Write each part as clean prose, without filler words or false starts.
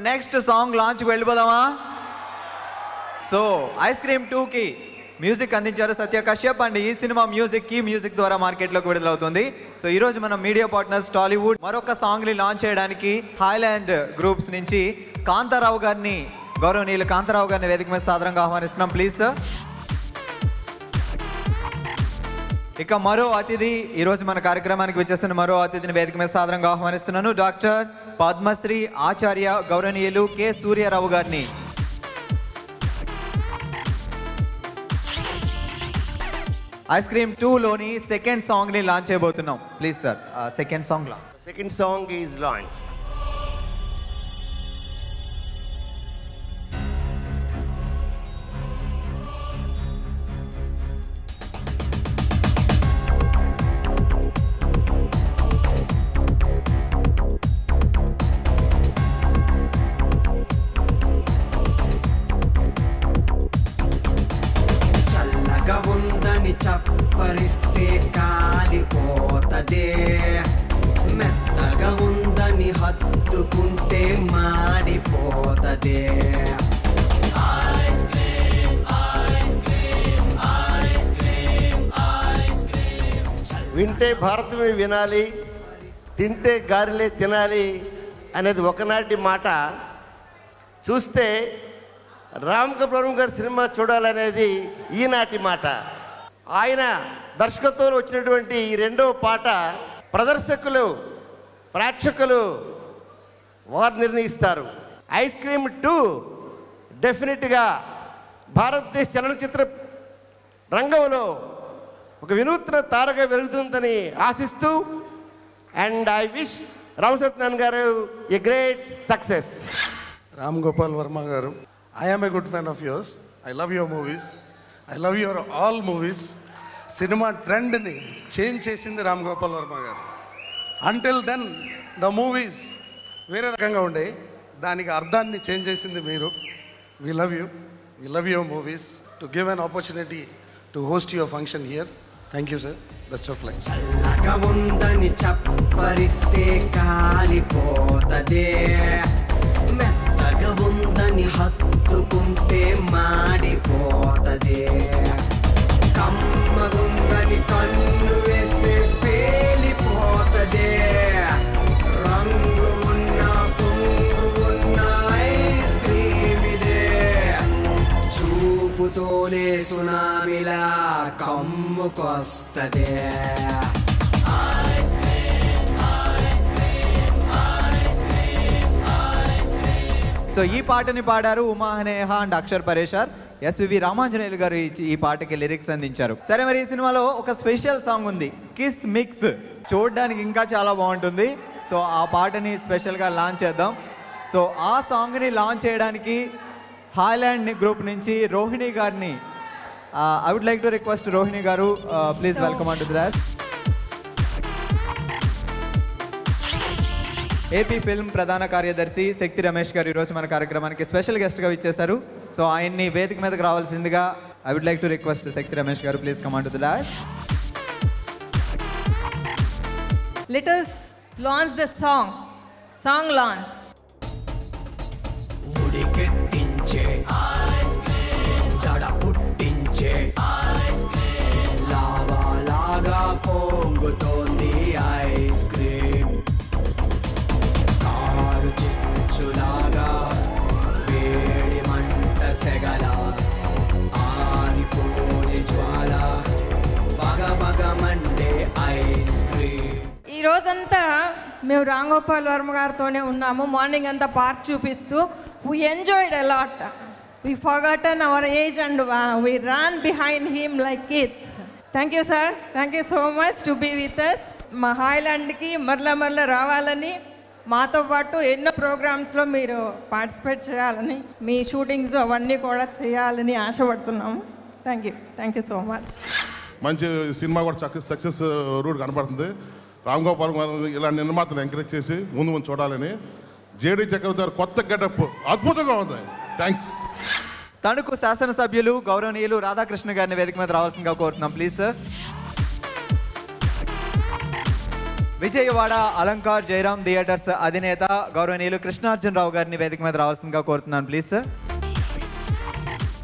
Next song లాంచ్కి వెళ్ళిపోదామా? So ice cream 2కి music అందించారు సత్య కశ్యప్ అండ్ ఈ సినిమా మ్యూజిక్ ద్వారా మార్కెట్లోకి విడుదలవుతుంది. సో ఈరోజు మనం మీడియా పార్ట్నర్స్ టాలీవుడ్ మరొక సాంగ్ని లాంచ్ చేయడానికి హాయ్లాండ్ గ్రూప్స్ నుంచి కాంతారావు గారిని, గౌరవనీయులు కాంతారావు గారిని వేదిక మీద సాదరంగా ఆహ్వానిస్తున్నాం. Please sir. ఇక మరో అతిథి, ఈరోజు మన కార్యక్రమానికి వచ్చేస్తున్న మరో అతిథిని వేదిక మీద సాదరంగా ఆహ్వానిస్తున్నాను. డాక్టర్ పద్మశ్రీ ఆచార్య గౌరవనీయులు కె సూర్యారావు గారిని. ఐస్ క్రీమ్ 2లోని సెకండ్ సాంగ్ని లాంచ్ చేయబోతున్నాం. Please sir, second song is launch. చప్పరిస్తే కాలిపోతదే, మెత్తగా ఉందని హత్తుకుంటే మాడిపోతదే. వింటే భారతమే వినాలి, తింటే గారెలే తినాలి అనేది ఒకనాటి మాట. చూస్తే రామ్ కపూర్ గారి సినిమా చూడాలనేది ఈనాటి మాట. ఆయన దర్శకత్వంలో వచ్చినటువంటి ఈ రెండవ పాట ప్రదర్శకులు, ప్రేక్షకులు వారు నిర్ణయిస్తారు. ఐస్ క్రీమ్ 2 డెఫినెట్గా భారతదేశ చలనచిత్ర రంగంలో ఒక వినూత్న తారగా వెలుగుతుందని ఆశిస్తూ, and I wish Ram Satyanarayana garu a great success. Ram Gopal Varma garu, I am a good fan of yours. I love your movies. I love your all movies. సినిమా ట్రెండ్ని చేంజ్ చేసింది రామ్ గోపాల్ వర్మ గారు. అంటిల్ దెన్ ద మూవీస్ వేరే రకంగా ఉండే, దానికి అర్థాన్ని చేంజ్ చేసింది మీరు. We love you. We love your movies. To give an opportunity to host your function here. Thank you, sir. Best of luck. చల్లగా ఉందని చప్పరిస్తే కాలిపోతదే, మెత్తగా ఉందని హత్తుకుంటే మాడిపోతదే. కమ్మగుందని కన్ను వేస్తే పేలిపోతదే, రంగు ఉన్న పొంగు ఉన్న ఐస్ క్రీమ్ ఇదే, చూపుతోనే సునామిలా కమ్ముకొస్తదే. సో ఈ పాటని పాడారు ఉమా హనేహ అండ్ అక్షర్ పరేషర్. ఎస్వివి రామాంజనేయులు గారు ఈ పాటకి లిరిక్స్ అందించారు. సరే, మరి ఈ సినిమాలో ఒక స్పెషల్ సాంగ్ ఉంది, కిస్ మిక్స్. చూడడానికి ఇంకా చాలా బాగుంటుంది. సో ఆ పాటని స్పెషల్గా లాంచ్ చేద్దాం. సో ఆ సాంగ్ని లాంచ్ చేయడానికి హాయ్లాండ్ గ్రూప్ నుంచి రోహిణి గారిని, I would like to request Rohini garu, please welcome on to the dais. AP film ప్రధాన కార్యదర్శి శక్తి రమేష్ గారు ఈరోజు మన కార్యక్రమానికి స్పెషల్ గెస్ట్గా ఇచ్చేశారు. సో ఆయన్ని వేదిక మీదకి రావాల్సిందిగా I would like to request Shakti Ramesh garu, please come on to the dais. Let us launch the song launch. ఉడికెత్తించే ఐస్ క్రీమ్, దడ పుట్టించే ఐస్ క్రీమ్, లావా లాగా పొంగుతోంది ఐస్ క్రీమ్, కారు చిచ్చులాగా వేడి మంట సెగల, ఆరిపోని జ్వాల, బగ బగ మండే ఐస్ క్రీమ్. ఈ రోజంతా మేము రామ్ గోపాల్ వర్మ గారితోనే ఉన్నాము. మార్నింగ్ అంతా పార్క్ చూపిస్తూ we enjoyed a lot. We forgotten our age and we ran behind him like kids. Thank you, sir. Thank you so much to be with us. మా హాయ్లాండ్కి మరల రావాలని, మాతో పాటు ఎన్నో ప్రోగ్రామ్స్లో మీరు పార్టిసిపేట్ చేయాలని, మీ షూటింగ్స్ అవన్నీ కూడా చేయాలని ఆశపడుతున్నాము. Thank you so much. మంచి సినిమా కూడా సక్సెస్ రూట్ కనపడుతుంది. రామ్ గోపాల్ ఇలా నిర్మాతలు ఎంకరేజ్ చేసి ముందు చూడాలని. జేడీ చక్రవర్తి గారు కొత్త గెటప్ అద్భుతంగా ఉంది. థ్యాంక్స్. తణుకు శాసనసభ్యులు గౌరవనీయులు రాధాకృష్ణ గారిని వేదిక మీద రావాల్సిందిగా కోరుతున్నాం. Please sir. Vijayawada Alankar Jayaram theatres అధినేత గౌరవనీయులు కృష్ణార్జునరావు గారిని వేదిక మీద రావాల్సిందిగా కోరుతున్నాను please sir.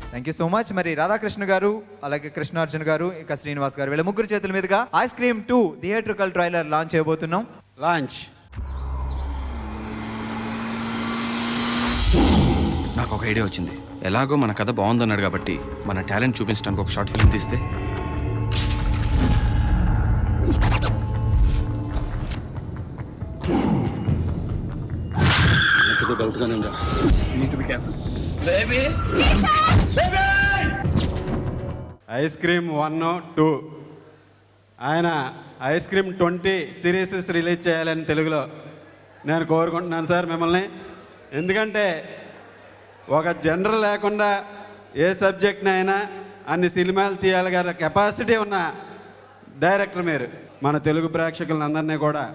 Thank you so much. మరి రాధాకృష్ణ గారు, అలాగే కృష్ణార్జున్ గారు, ఇక శ్రీనివాస్ గారు, వీళ్ళ ముగ్గురు చేతుల మీదుగా ice cream 2 theatrical trailer launch చేయబోతున్నాం. లాంచ్. నాకు ఒక ఐడియా వచ్చింది. ఎలాగో మన కథ బాగుందన్నాడు కాబట్టి మన టాలెంట్ చూపించడానికి ఒక షార్ట్ ఫిల్మ్ తీస్తే. ఐస్ క్రీమ్ 1, 2 ఆయన ఐస్ క్రీమ్ 20 సిరీసెస్ రిలీజ్ చేయాలని తెలుగులో నేను కోరుకుంటున్నాను సార్ మిమ్మల్ని. ఎందుకంటే ఒక జనరల్ లేకుండా ఏ సబ్జెక్ట్నైనా అన్ని సినిమాలు తీయాలగల కెపాసిటీ ఉన్న డైరెక్టర్ మీరు. మన తెలుగు ప్రేక్షకులను అందరినీ కూడా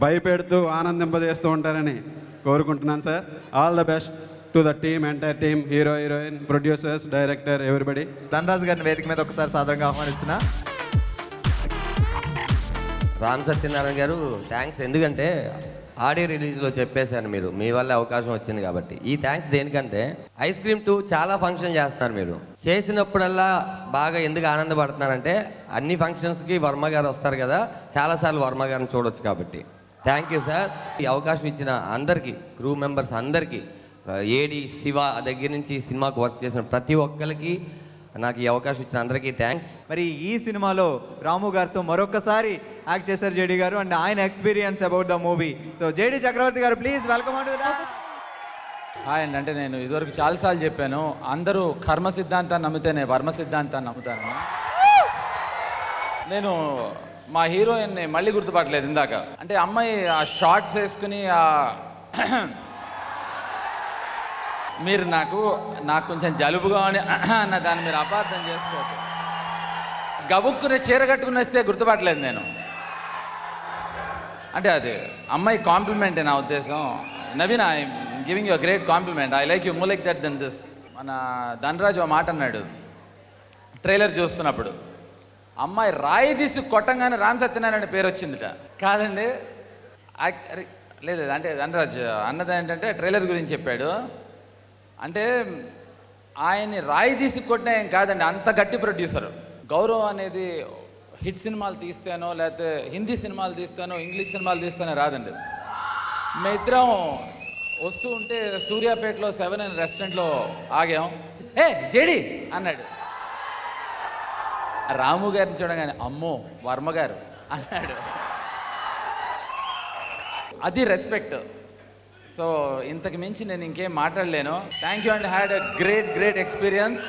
భయపెడుతూ ఆనందింపజేస్తూ ఉంటారని కోరుకుంటున్నాను sir. All the best to the team, entire team, hero, heroine, producers, director, everybody. Dhanraj గారిని వేదిక మీద ఒకసారి సాదరంగా ఆహ్వానిస్తున్నా. రామ్ సత్యనారాయణ గారు థ్యాంక్స్. ఎందుకంటే ఆడియో రిలీజ్లో చెప్పేశాను, మీరు మీ వల్ల అవకాశం వచ్చింది కాబట్టి. ఈ థ్యాంక్స్ దేనికంటే ఐస్ క్రీమ్ 2 చాలా ఫంక్షన్ చేస్తున్నారు. మీరు చేసినప్పుడల్లా బాగా ఎందుకు ఆనందపడుతున్నారంటే అన్ని ఫంక్షన్స్కి వర్మ గారు వస్తారు కదా, చాలాసార్లు వర్మ గారిని చూడొచ్చు కాబట్టి. Thank you sir. ఈ అవకాశం ఇచ్చిన అందరికీ, క్రూ మెంబర్స్ అందరికీ, ఏడి శివ దగ్గర నుంచి సినిమాకు వర్క్ చేసిన ప్రతి ఒక్కరికి, నాకు ఈ అవకాశం ఇచ్చిన అందరికీ థ్యాంక్స్. మరి ఈ సినిమాలో రాము గారితో మరొకసారి యాక్ట్ చేశారు జేడి గారు, అండ్ ఆయన experience about the movie. So JD Chakravarthy garu please welcome on to the. Hi అండి. అంటే నేను ఇదివరకు చాలాసార్లు చెప్పాను, అందరూ కర్మ సిద్ధాంతాన్ని నమ్మితేనే వర్మ సిద్ధాంతాన్ని నమ్ముతాను. నేను మా హీరోయిన్ని మళ్ళీ గుర్తుపట్టలేదు ఇందాక. అంటే అమ్మాయి ఆ షార్ట్స్ వేసుకుని మీరు నాకు కొంచెం జలుబుగా అని అన్న దాన్ని మీరు అపార్థం చేసుకోవద్దు. గబుక్కుని చీర కట్టుకుని వస్తే గుర్తుపట్టలేదు నేను. అంటే అది అమ్మాయి కాంప్లిమెంటే నా ఉద్దేశం. Naveen, I giving you a great compliment. I like you more like that then this. మన ధనరాజు ఆ మాట అన్నాడు ట్రైలర్ చూస్తున్నప్పుడు, అమ్మాయి రాయి తీసి కొట్టంగానే రామ్ సత్యనారాయణ పేరు వచ్చిందిట. కాదండి, లేదు అంటే ధనరాజు అన్నది ఏంటంటే ట్రైలర్ గురించి చెప్పాడు. అంటే ఆయన్ని రాయి తీసి కొట్టినా ఏం కాదండి, అంత గట్టి ప్రొడ్యూసర్. గౌరవ్ అనేది హిట్ సినిమాలు తీస్తేనో, లేకపోతే హిందీ సినిమాలు తీస్తేనో, ఇంగ్లీష్ సినిమాలు తీస్తేనో రాదండి. మేమిద్దరం వస్తూ ఉంటే సూర్యాపేటలో 7 అనే రెస్టారెంట్లో ఆగాం. ఏ జేడి అన్నాడు. రాము గారిని చూడగానే అమ్మో వర్మ గారు అన్నాడు. అది రెస్పెక్ట్. సో ఇంతకు మించి నేను ఇంకేం మాట్లాడలేను. Thank you and had a great experience.